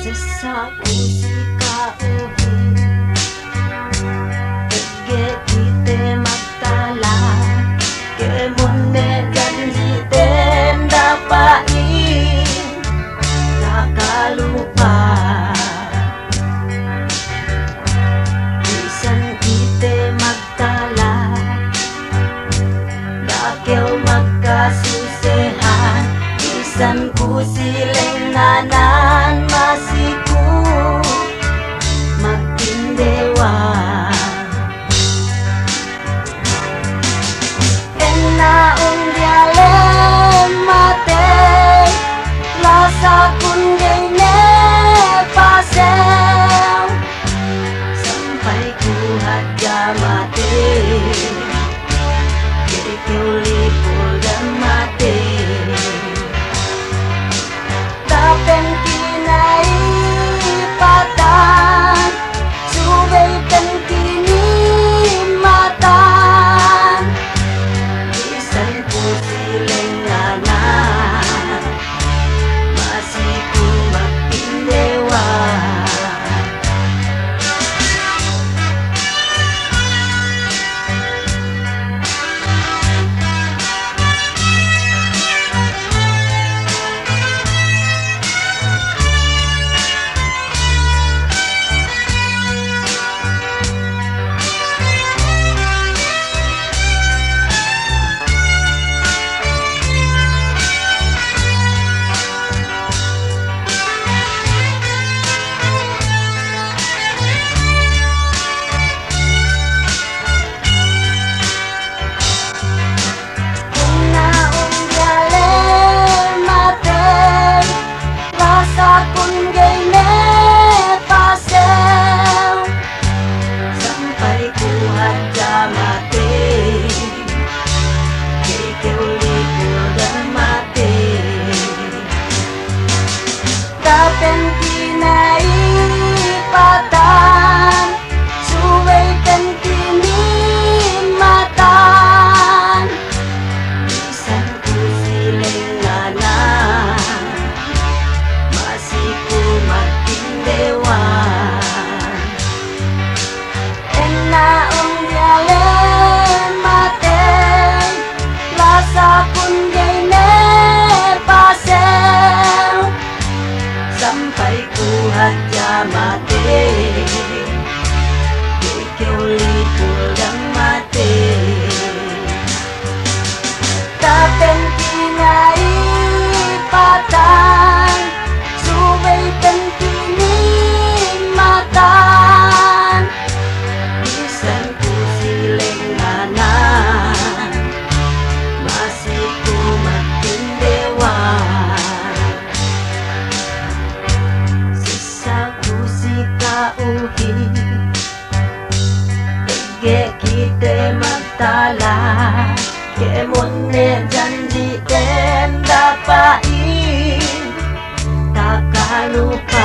Sesaku si kauhin Ege kite magtala Kemune janji ten dapain Nakalupa Bisan kite magtala Dakew magkasusehan Bisan ku silenganan masih ku magtindewa Enaong dialem mate Lasa kunday ne pasel Sampai ku hadja mate Jadi kiulipul dan mate Tapen kinai patan Subay kan kini matan Bisan ku silenganan Masih ku magtindewa Tapen kinai patan Suway kan kini matan Bisan ku silenganan Masih ku magtindewan Enaong dialem mate Lasa kunday ne pasel Sampai ku hadja mate Kiulipul dan mate Tapen kinai patan Subay kan kini matan Bisan ku silenganan Masih ku magtindewan Sesaku si kauhin Ege kite magtala Kemune janji ten dapain Takalupa